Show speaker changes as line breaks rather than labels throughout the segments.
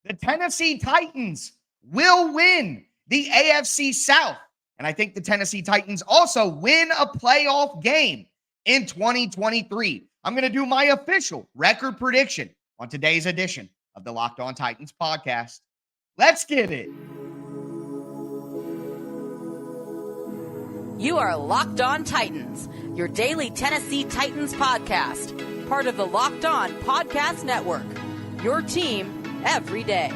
The Tennessee Titans will win the AFC South. And I think the Tennessee Titans also win a playoff game in 2023. I'm going to do my official record prediction on today's edition of the Locked On Titans podcast. Let's get it.
You are Locked On Titans, your daily Tennessee Titans podcast, part of the Locked On Podcast Network, your team every day.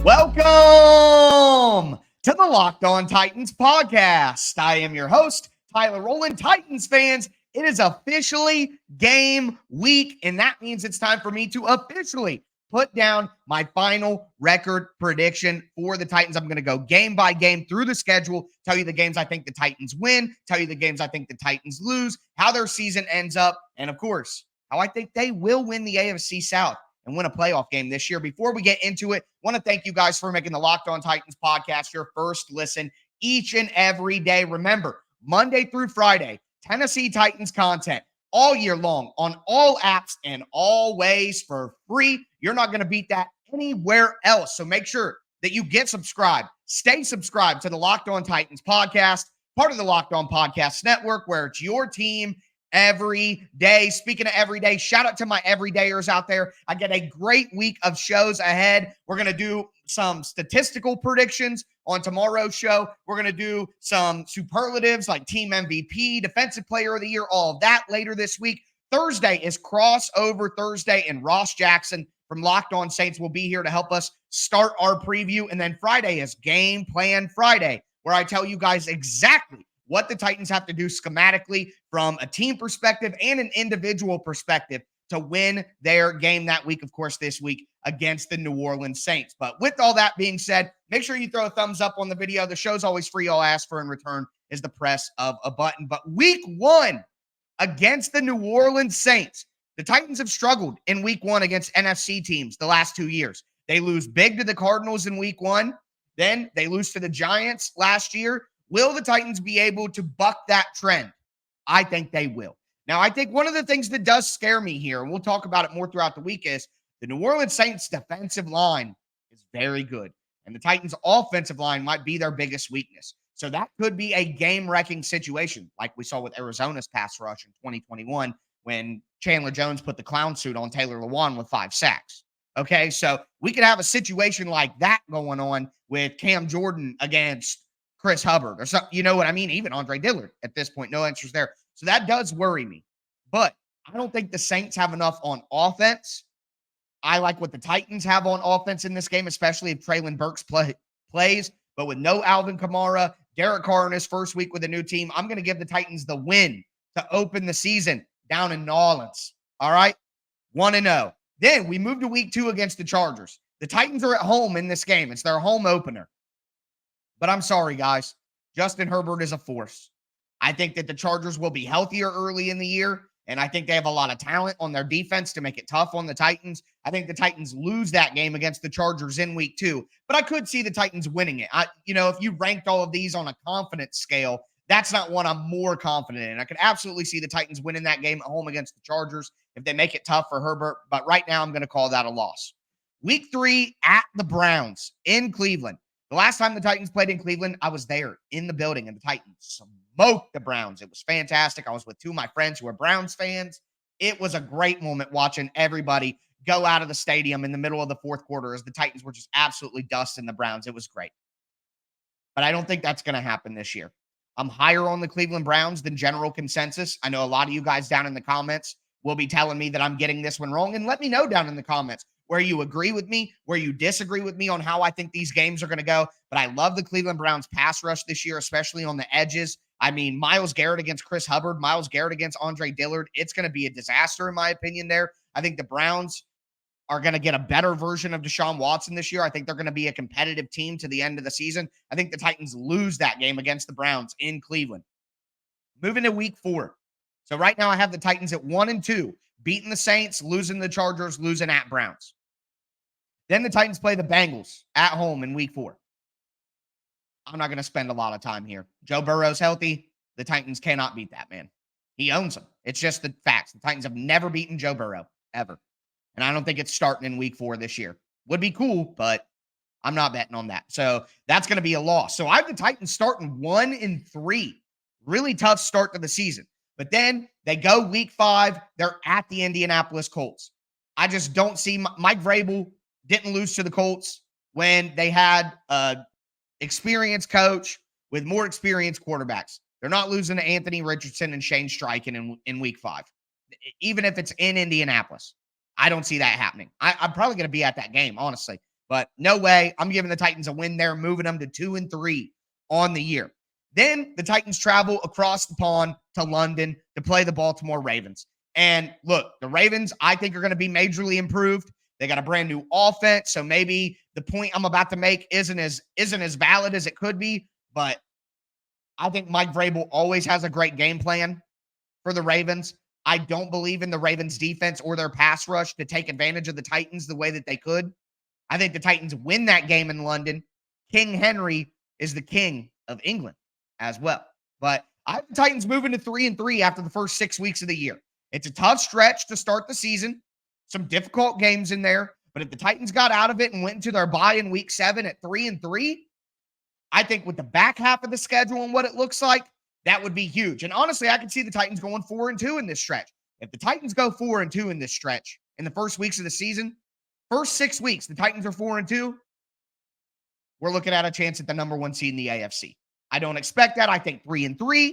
Welcome to the Locked On Titans podcast. I am your host, Tyler Rowland. Titans fans, it is officially game week, and that means it's time for me to officially put down my final record prediction for the Titans. I'm going to go game by game through the schedule, tell you the games I think the Titans win, tell you the games I think the Titans lose, how their season ends up, and of course, how I think they will win the AFC South and win a playoff game this year. Before we get into it, I want to thank you guys for making the Locked On Titans podcast your first listen each and every day. Remember, Monday through Friday, Tennessee Titans content all year long on all apps and always for free. You're not going to beat that anywhere else. So make sure that you get subscribed. Stay subscribed to the Locked On Titans podcast, part of the Locked On Podcast Network, where it's your team every day. Speaking of every day, shout out to my everydayers out there. I get a great week of shows ahead. We're going to do some statistical predictions on tomorrow's show. We're going to do some superlatives like team MVP, defensive player of the year, all of that later this week. Thursday is crossover Thursday, and Ross Jackson from Locked On Saints will be here to help us start our preview. And then Friday is Game Plan Friday, where I tell you guys exactly what the Titans have to do schematically from a team perspective and an individual perspective to win their game that week, of course, this week against the New Orleans Saints. But with all that being said, make sure you throw a thumbs up on the video. The show's always free. All I ask for in return is the press of a button. But week one against the New Orleans Saints, the Titans have struggled in week one against NFC teams the last 2 years. They lose big to the Cardinals in week one. Then they lose to the Giants last year. Will the Titans be able to buck that trend? I think they will. Now, I think one of the things that does scare me here, and we'll talk about it more throughout the week, is the New Orleans Saints defensive line is very good, and the Titans offensive line might be their biggest weakness. So that could be a game-wrecking situation, like we saw with Arizona's pass rush in 2021 when Chandler Jones put the clown suit on Taylor Lewan with 5 sacks. Okay, so we could have a situation like that going on with Cam Jordan against Chris Hubbard or something, you know what I mean? Even Andre Dillard at this point, no answers there. So that does worry me. But I don't think the Saints have enough on offense. I like what the Titans have on offense in this game, especially if Treylon Burks plays. But with no Alvin Kamara, Derek Carr in his first week with a new team, I'm going to give the Titans the win to open the season down in New Orleans. All right? 1-0. Then we move to week 2 against the Chargers. The Titans are at home in this game. It's their home opener. But I'm sorry, guys. Justin Herbert is a force. I think that the Chargers will be healthier early in the year, and I think they have a lot of talent on their defense to make it tough on the Titans. I think the Titans lose that game against the Chargers in week 2, but I could see the Titans winning it. If you ranked all of these on a confidence scale, that's not one I'm more confident in. I could absolutely see the Titans winning that game at home against the Chargers if they make it tough for Herbert, but right now I'm going to call that a loss. Week 3 at the Browns in Cleveland. The last time the Titans played in Cleveland, I was there in the building, and the Titans smoked the Browns. It was fantastic. I was with 2 of my friends who are Browns fans. It was a great moment watching everybody go out of the stadium in the middle of the fourth quarter as the Titans were just absolutely dusting the Browns. It was great. But I don't think that's going to happen this year. I'm higher on the Cleveland Browns than general consensus. I know a lot of you guys down in the comments will be telling me that I'm getting this one wrong, and let me know down in the comments where you agree with me, where you disagree with me on how I think these games are going to go. But I love the Cleveland Browns pass rush this year, especially on the edges. I mean, Myles Garrett against Chris Hubbard, Myles Garrett against Andre Dillard. It's going to be a disaster, in my opinion, there. I think the Browns are going to get a better version of Deshaun Watson this year. I think they're going to be a competitive team to the end of the season. I think the Titans lose that game against the Browns in Cleveland. Moving to week 4. So right now I have the Titans at 1-2, beating the Saints, losing the Chargers, losing at Browns. Then the Titans play the Bengals at home in week 4. I'm not going to spend a lot of time here. Joe Burrow's healthy. The Titans cannot beat that man. He owns them. It's just the facts. The Titans have never beaten Joe Burrow, ever. And I don't think it's starting in week 4 this year. Would be cool, but I'm not betting on that. So that's going to be a loss. So I have the Titans starting 1-3. Really tough start to the season. But then they go week 5. They're at the Indianapolis Colts. I just don't see Mike Vrabel didn't lose to the Colts when they had a experienced coach with more experienced quarterbacks. They're not losing to Anthony Richardson and Shane Steichen in week 5, even if it's in Indianapolis. I don't see that happening. I'm probably going to be at that game, honestly. But no way. I'm giving the Titans a win there, moving them to 2-3 on the year. Then the Titans travel across the pond to London to play the Baltimore Ravens. And look, the Ravens, I think, are going to be majorly improved. They got a brand new offense, so maybe the point I'm about to make isn't as valid as it could be. But I think Mike Vrabel always has a great game plan for the Ravens. I don't believe in the Ravens defense or their pass rush to take advantage of the Titans the way that they could. I think the Titans win that game in London. King Henry is the king of England as well. But I have the Titans moving to 3-3 after the first 6 weeks of the year. It's a tough stretch to start the season. Some difficult games in there. But if the Titans got out of it and went into their bye in week 7 at 3-3, I think with the back half of the schedule and what it looks like, that would be huge. And honestly, I could see the Titans going 4-2 in this stretch. If the Titans go 4-2 in this stretch in the first weeks of the season, first 6 weeks, the Titans are 4-2, we're looking at a chance at the number 1 seed in the AFC. I don't expect that. I think 3-3,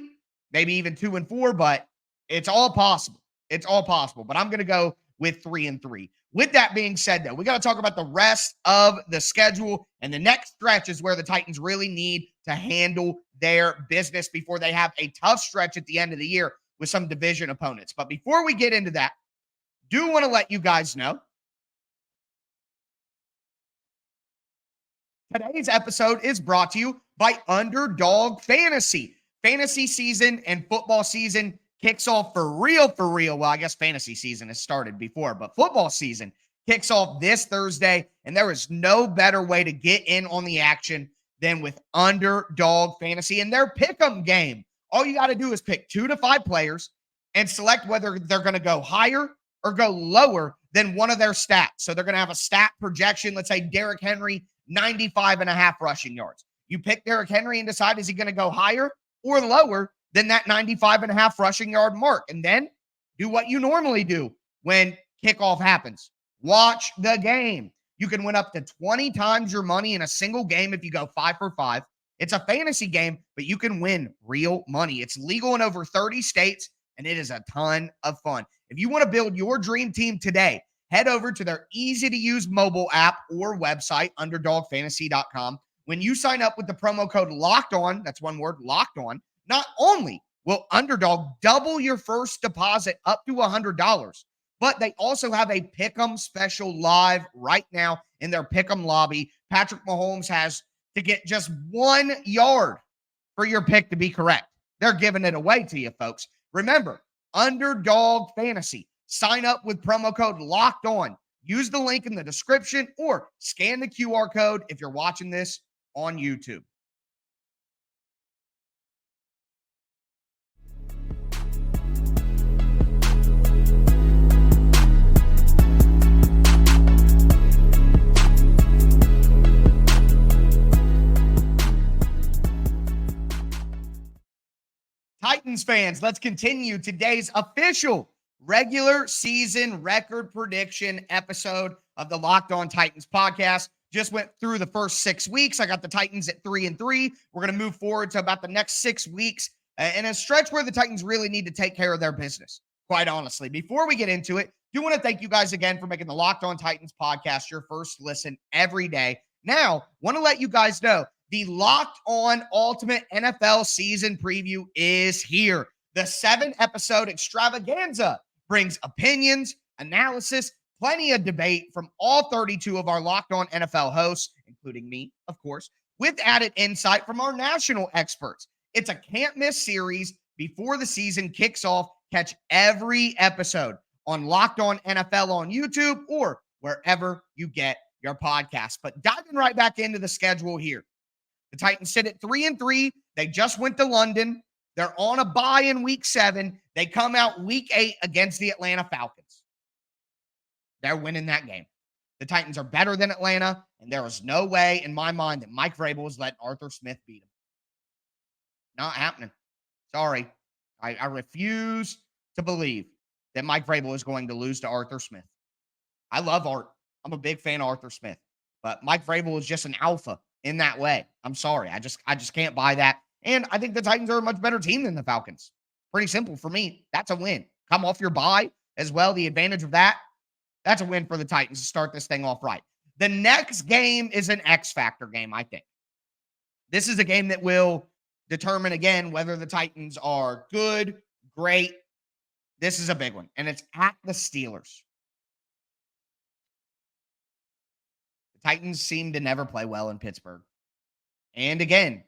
maybe even 2-4, but it's all possible. It's all possible. But I'm going to go with 3-3. With that being said, though, we got to talk about the rest of the schedule. And the next stretch is where the Titans really need to handle their business before they have a tough stretch at the end of the year with some division opponents. But before we get into that, do want to let you guys know today's episode is brought to you by Underdog Fantasy. Fantasy season and football season kicks off for real. Well, I guess fantasy season has started before, but football season kicks off this Thursday, and there is no better way to get in on the action than with Underdog Fantasy and their pick'em game. All you got to do is pick 2 to 5 players and select whether they're going to go higher or go lower than one of their stats. So they're going to have a stat projection. Let's say Derrick Henry, 95.5 rushing yards. You pick Derrick Henry and decide, is he going to go higher or lower than that 95.5 rushing yard mark? And then do what you normally do when kickoff happens. Watch the game. You can win up to 20 times your money in a single game if you go 5 for 5. It's a fantasy game, but you can win real money. It's legal in over 30 states, and it is a ton of fun. If you want to build your dream team today, head over to their easy-to-use mobile app or website, underdogfantasy.com. When you sign up with the promo code LOCKEDON, that's one word, LOCKEDON, not only will Underdog double your first deposit up to $100, but they also have a Pick'em special live right now in their Pick'em lobby. Patrick Mahomes has to get just 1 yard for your pick to be correct. They're giving it away to you, folks. Remember, Underdog Fantasy. Sign up with promo code Locked On. Use the link in the description or scan the QR code if you're watching this on YouTube. Titans fans, let's continue today's official regular season record prediction episode of the Locked On Titans podcast. Just went through the first 6 weeks. I got the Titans at 3-3. We're going to move forward to about the next 6 weeks in a stretch where the Titans really need to take care of their business, quite honestly. Before we get into it, do want to thank you guys again for making the Locked On Titans podcast your first listen every day. Now, want to let you guys know the Locked On Ultimate NFL season preview is here. The 7-episode extravaganza brings opinions, analysis, plenty of debate from all 32 of our Locked On NFL hosts, including me, of course, with added insight from our national experts. It's a can't-miss series before the season kicks off. Catch every episode on Locked On NFL on YouTube or wherever you get your podcasts. But diving right back into the schedule here. The Titans sit at 3-3. They just went to London. They're on a bye in week 7. They come out week 8 against the Atlanta Falcons. They're winning that game. The Titans are better than Atlanta, and there is no way in my mind that Mike Vrabel is letting Arthur Smith beat him. Not happening. Sorry. I refuse to believe that Mike Vrabel is going to lose to Arthur Smith. I love Art. I'm a big fan of Arthur Smith. But Mike Vrabel is just an alpha in that way. I'm sorry. I just can't buy that. And I think the Titans are a much better team than the Falcons. Pretty simple for me. That's a win. Come off your bye as well. The advantage of that, that's a win for the Titans to start this thing off right. The next game is an X factor game, I think. This is a game that will determine, again, whether the Titans are good, great. This is a big one, and it's at the Steelers. The Titans seem to never play well in Pittsburgh. And again,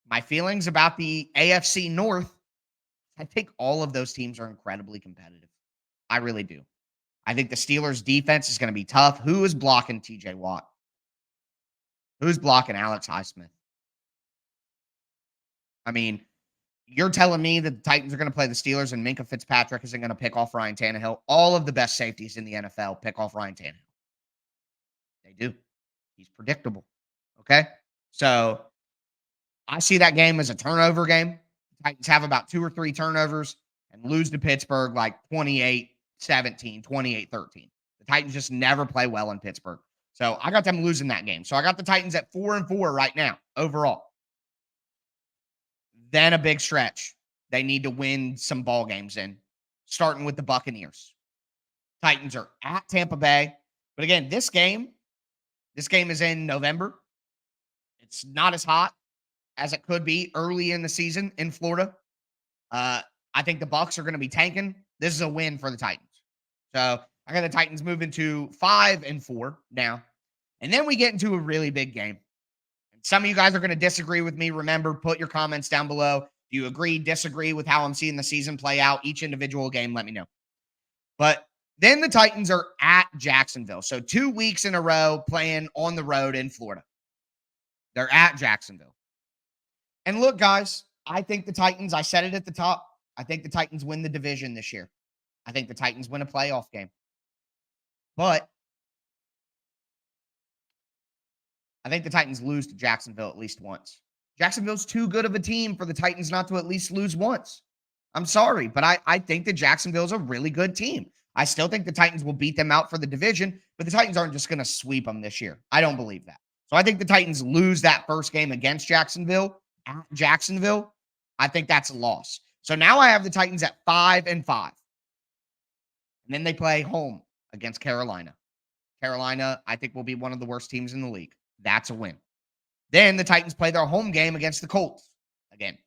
my feelings about the AFC North, I think all of those teams are incredibly competitive. I really do. I think the Steelers' defense is going to be tough. Who is blocking TJ Watt? Who's blocking Alex Highsmith? I mean, you're telling me that the Titans are going to play the Steelers and Minkah Fitzpatrick isn't going to pick off Ryan Tannehill? All of the best safeties in the NFL pick off Ryan Tannehill. They do. He's predictable. Okay? So I see that game as a turnover game. The Titans have about 2 or 3 turnovers and lose to Pittsburgh like 28-17, 28-13. The Titans just never play well in Pittsburgh. So I got them losing that game. So I got the Titans at 4-4 right now overall. Then a big stretch. They need to win some ball games in, starting with the Buccaneers. Titans are at Tampa Bay. But again, this game is in November. It's not as hot as it could be early in the season in Florida. I think the Bucs are going to be tanking. This is a win for the Titans. So I got the Titans moving to 5-4 now. And then we get into a really big game. Some of you guys are going to disagree with me. Remember, put your comments down below. Do you agree, disagree with how I'm seeing the season play out? Each individual game, let me know. But then the Titans are at Jacksonville. So 2 weeks in a row playing on the road in Florida. They're at Jacksonville. And look, guys, I think the Titans, I said it at the top, I think the Titans win the division this year. I think the Titans win a playoff game. But I think the Titans lose to Jacksonville at least once. Jacksonville's too good of a team for the Titans not to at least lose once. I'm sorry, but I think that Jacksonville's a really good team. I still think the Titans will beat them out for the division, but the Titans aren't just going to sweep them this year. I don't believe that. So I think the Titans lose that first game against Jacksonville. At Jacksonville, I think that's a loss. So now I have the Titans at 5-5. And then they play home against Carolina. Carolina, I think, will be one of the worst teams in the league. That's a win. Then the Titans play their home game against the Colts. Again,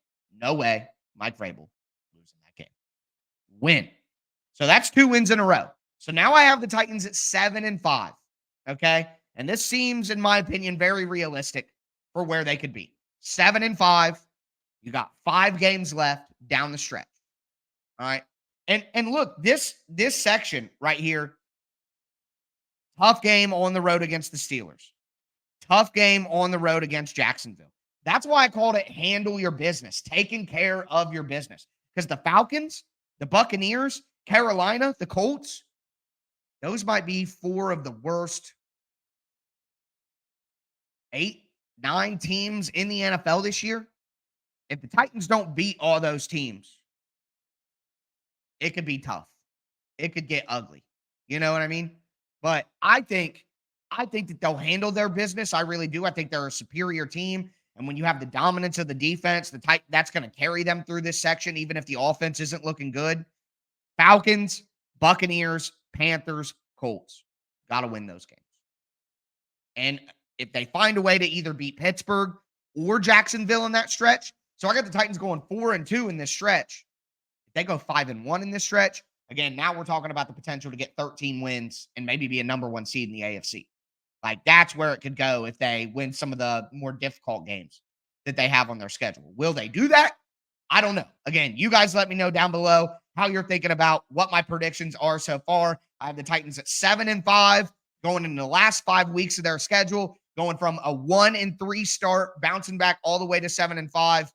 no way Mike Vrabel losing that game. Win. So that's 2 wins in a row. So now I have the Titans at 7-5. Okay? And this seems, in my opinion, very realistic for where they could be. 7-5. You got 5 games left down the stretch. All right? And look, this section right here, tough game on the road against the Steelers. Tough game on the road against Jacksonville. That's why I called it handle your business, taking care of your business. Because the Falcons, the Buccaneers, Carolina, the Colts, those might be 4 of the worst 8, 9 teams in the NFL this year. If the Titans don't beat all those teams, it could be tough. It could get ugly. You know what I mean? But I think that they'll handle their business. I really do. I think they're a superior team. And when you have the dominance of the defense, that's going to carry them through this section, even if the offense isn't looking good. Falcons, Buccaneers, Panthers, Colts. Got to win those games. And if they find a way to either beat Pittsburgh or Jacksonville in that stretch, so I got the Titans going 4-2 in this stretch. If they go 5-1 in this stretch, again, now we're talking about the potential to get 13 wins and maybe be a number 1 seed in the AFC. Like, that's where it could go if they win some of the more difficult games that they have on their schedule. Will they do that? I don't know. Again, you guys let me know down below how you're thinking about what my predictions are so far. I have the Titans at 7-5 going into the last 5 weeks of their schedule. going from a 1-3 start, bouncing back all the way to 7-5.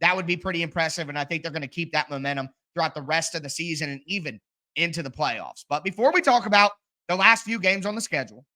That would be pretty impressive. And I think they're going to keep that momentum throughout the rest of the season and even into the playoffs. But before we talk about the last few games on the schedule,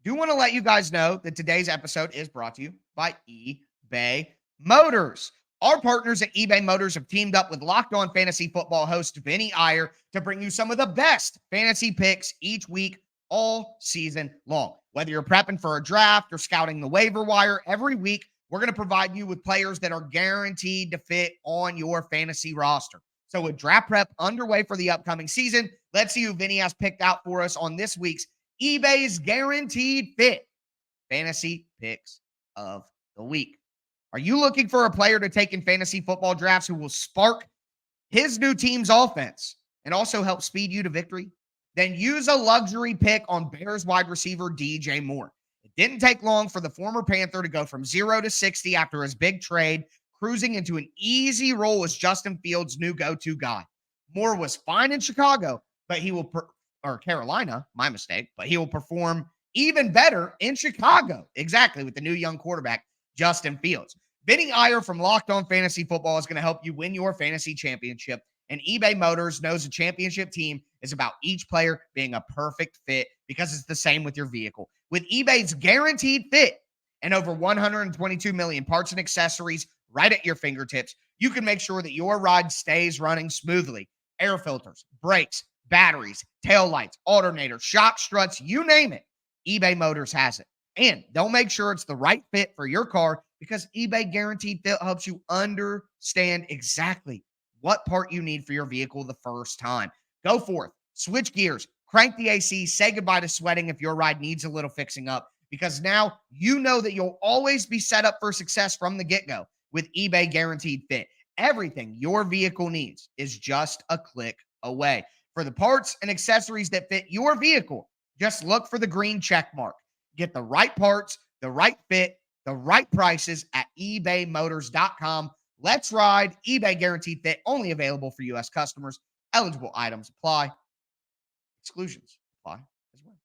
do want to let you guys know that today's episode is brought to you by eBay Motors. Our partners at eBay Motors have teamed up with Locked On Fantasy Football host Vinny Iyer to bring you some of the best fantasy picks each week, all season long. Whether you're prepping for a draft or scouting the waiver wire, every week we're going to provide you with players that are guaranteed to fit on your fantasy roster. So with draft prep underway for the upcoming season, let's see who Vinny has picked out for us on this week's eBay's Guaranteed Fit Fantasy Picks of the Week. Are you looking for a player to take in fantasy football drafts who will spark his new team's offense and also help speed you to victory? Then use a luxury pick on Bears wide receiver DJ Moore. It didn't take long for the former Panther to go from 0 to 60 after his big trade, cruising into an easy role as Justin Fields' new go-to guy. Moore was fine in Chicago, but he will Carolina, my mistake, but he will perform even better in Chicago. Exactly, with the new young quarterback, Justin Fields. Vinny Iyer from Locked On Fantasy Football is going to help you win your fantasy championship. And eBay Motors knows a championship team is about each player being a perfect fit because it's the same with your vehicle. With eBay's Guaranteed Fit and over 122 million parts and accessories right at your fingertips, you can make sure that your ride stays running smoothly. Air filters, brakes, batteries, taillights, alternators, shock struts, you name it. eBay Motors has it. And they'll make sure it's the right fit for your car because eBay Guaranteed Fit helps you understand exactly what part you need for your vehicle the first time. Go forth, switch gears, crank the AC, say goodbye to sweating if your ride needs a little fixing up, because now you know that you'll always be set up for success from the get-go with eBay Guaranteed Fit. Everything your vehicle needs is just a click away. For the parts and accessories that fit your vehicle, just look for the green check mark. Get the right parts, the right fit, the right prices at ebaymotors.com. Let's ride. eBay Guaranteed Fit, only available for U.S. customers. Eligible items apply. Exclusions apply as well.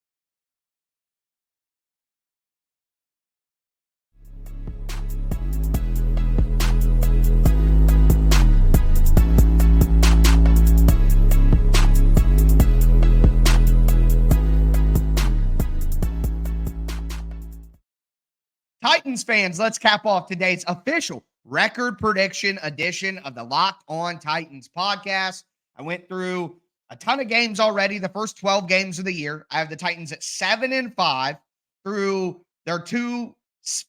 Titans fans, let's cap off today's official record prediction edition of the Locked On Titans podcast. I went through a ton of games already, the first 12 games of the year. I have the Titans at 7-5 through their two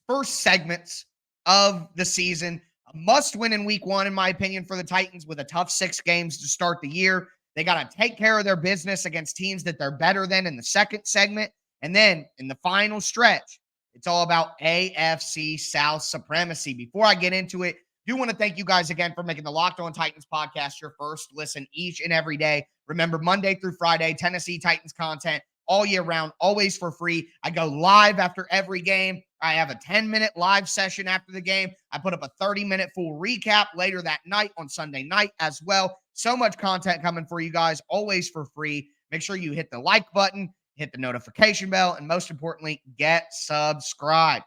first segments of the season. A must win in week one, in my opinion, for the Titans with a tough 6 games to start the year. They got to take care of their business against teams that they're better than in the second segment. And then in the final stretch, it's all about AFC South supremacy. Before I get into it, I do want to thank you guys again for making the Locked On Titans podcast your first listen each and every day. Remember, Monday through Friday, Tennessee Titans content all year round, always for free. I go live after every game. I have a 10-minute live session after the game. I put up a 30-minute full recap later that night on Sunday night as well. So much content coming for you guys, always for free. Make sure you hit the like button, hit the notification bell, and most importantly, get subscribed.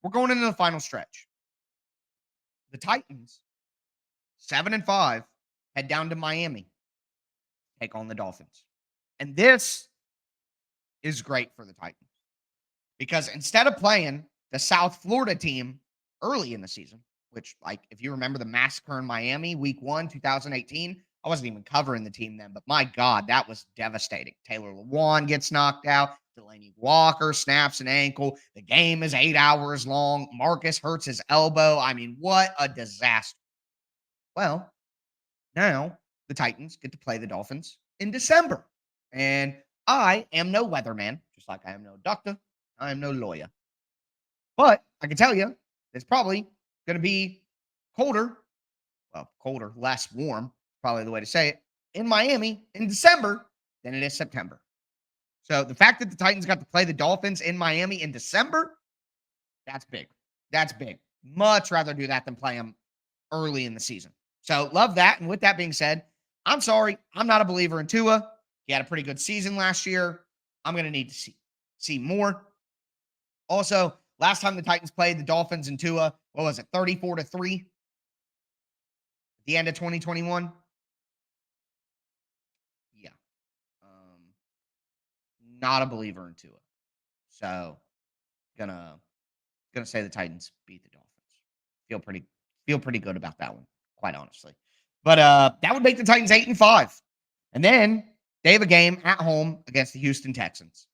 We're going into the final stretch. The Titans, 7-5, head down to Miami, take on the Dolphins. And this is great for the Titans because instead of playing the South Florida team early in the season, which, like, if you remember the massacre in Miami, week 1, 2018, I wasn't even covering the team then, but my God, that was devastating. Taylor Lewan gets knocked out. Delaney Walker snaps an ankle. The game is 8 hours long. Marcus hurts his elbow. I mean, what a disaster. Well, now the Titans get to play the Dolphins in December. And I am no weatherman, just like I am no doctor. I am no lawyer. But I can tell you, it's probably going to be colder, less warm, probably the way to say it, in Miami in December than it is September. So the fact that the Titans got to play the Dolphins in Miami in December, that's big. That's big. Much rather do that than play them early in the season. So love that. And with that being said, I'm sorry, I'm not a believer in Tua. He had a pretty good season last year. I'm going to need to see more. Also, last time the Titans played the Dolphins and Tua, what was it, 34-3 at the end of 2021? Yeah. Not a believer in Tua. So, gonna say the Titans beat the Dolphins. Feel pretty good about that one, quite honestly. But that would make the Titans 8-5. And then they have a game at home against the Houston Texans.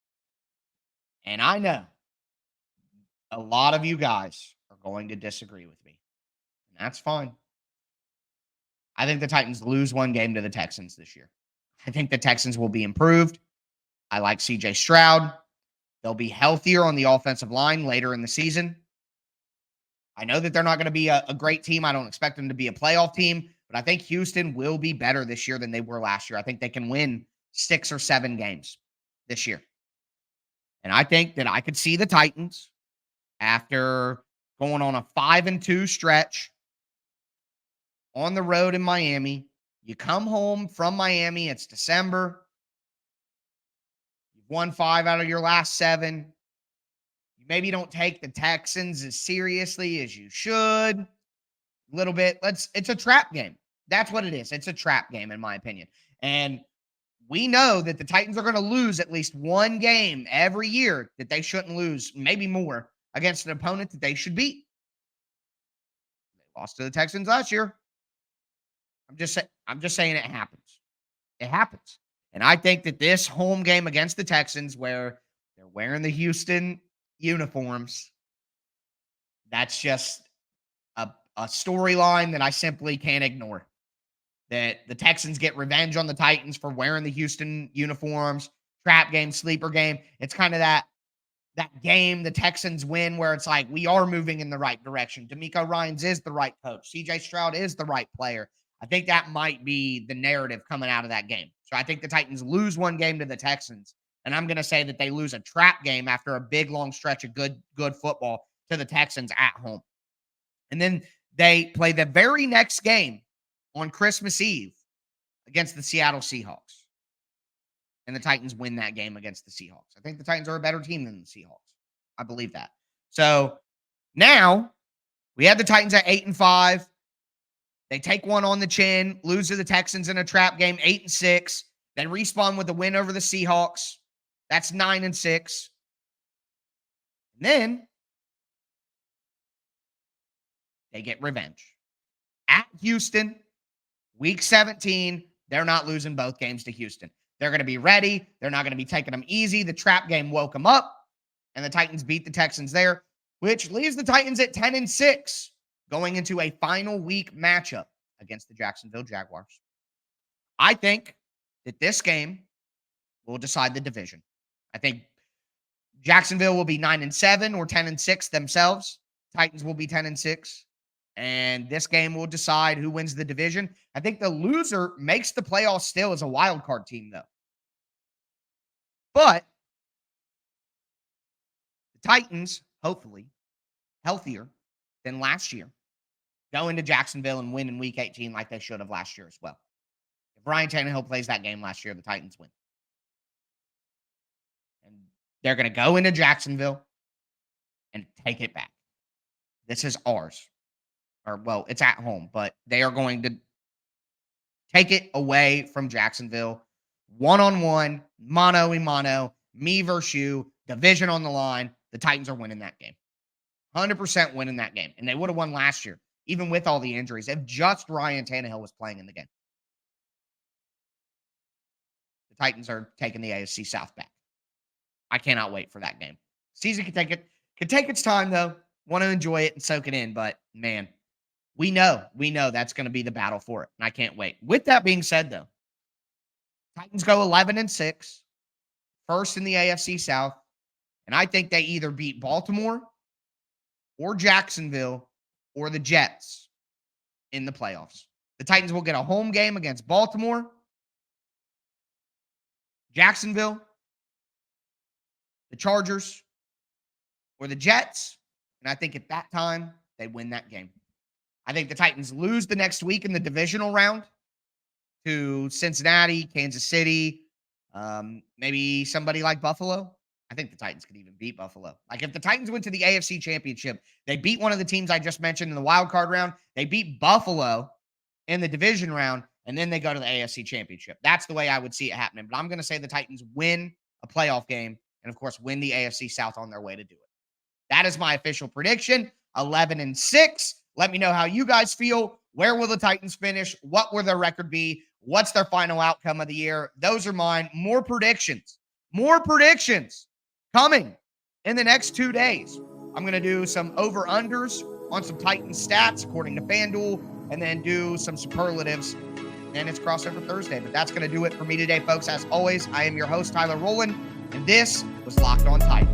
And I know a lot of you guys are going to disagree with me. And that's fine. I think the Titans lose one game to the Texans this year. I think the Texans will be improved. I like CJ Stroud. They'll be healthier on the offensive line later in the season. I know that they're not going to be a great team. I don't expect them to be a playoff team, but I think Houston will be better this year than they were last year. I think they can win 6 or 7 games this year. And I think that I could see the Titans, after going on a 5-2 stretch on the road in Miami. You come home from Miami, it's December. You've won 5 out of your last 7. You maybe don't take the Texans as seriously as you should. A little bit. It's a trap game. That's what it is. It's a trap game, in my opinion. And we know that the Titans are going to lose at least one game every year that they shouldn't lose, maybe more, against an opponent that they should beat. They lost to the Texans last year. I'm just saying it happens. It happens. And I think that this home game against the Texans, where they're wearing the Houston uniforms, that's just a storyline that I simply can't ignore. That the Texans get revenge on the Titans for wearing the Houston uniforms, trap game, sleeper game. It's kind of that game the Texans win where it's like, we are moving in the right direction. DeMeco Ryans is the right coach. CJ Stroud is the right player. I think that might be the narrative coming out of that game. So I think the Titans lose one game to the Texans, and I'm going to say that they lose a trap game after a big, long stretch of good football to the Texans at home. And then they play the very next game on Christmas Eve against the Seattle Seahawks. And the Titans win that game against the Seahawks. I think the Titans are a better team than the Seahawks. I believe that. So now we have the Titans at 8-5. They take one on the chin, lose to the Texans in a trap game, 8-6. Then respawn with a win over the Seahawks. That's 9-6. And then they get revenge. At Houston, week 17, they're not losing both games to Houston. They're going to be ready. They're not going to be taking them easy. The trap game woke them up, and the Titans beat the Texans there, which leaves the Titans at 10-6 going into a final week matchup against the Jacksonville Jaguars. I think that this game will decide the division. I think Jacksonville will be 9-7 or 10-6 themselves. Titans will be 10-6. And this game will decide who wins the division. I think the loser makes the playoffs still as a wild card team, though. But the Titans, hopefully, healthier than last year, go into Jacksonville and win in week 18 like they should have last year as well. If Ryan Tannehill plays that game last year, the Titans win. And they're going to go into Jacksonville and take it back. This is ours. Or, well, it's at home, but they are going to take it away from Jacksonville. One-on-one, mano-a-mano, me versus you, division on the line. The Titans are winning that game. 100% winning that game. And they would have won last year, even with all the injuries, if just Ryan Tannehill was playing in the game. The Titans are taking the AFC South back. I cannot wait for that game. Season could take its time, though. Want to enjoy it and soak it in, but, man, we know that's going to be the battle for it, and I can't wait. With that being said, though, Titans go 11-6, first in the AFC South, and I think they either beat Baltimore or Jacksonville or the Jets in the playoffs. The Titans will get a home game against Baltimore, Jacksonville, the Chargers, or the Jets, and I think at that time they win that game. I think the Titans lose the next week in the divisional round to Cincinnati, Kansas City, Maybe somebody like Buffalo. I think the Titans could even beat Buffalo. Like if the Titans went to the AFC Championship, they beat one of the teams I just mentioned in the wild card round. They beat Buffalo in the division round, and then they go to the AFC Championship. That's the way I would see it happening. But I'm going to say the Titans win a playoff game and, of course, win the AFC South on their way to do it. That is my official prediction, 11-6. Let me know how you guys feel. Where will the Titans finish? What will their record be? What's their final outcome of the year? Those are mine. More predictions coming in the next 2 days. I'm going to do some over-unders on some Titans stats according to FanDuel, and then do some superlatives. And it's Crossover Thursday. But that's going to do it for me today, folks. As always, I am your host, Tyler Rowland, and this was Locked On Titans.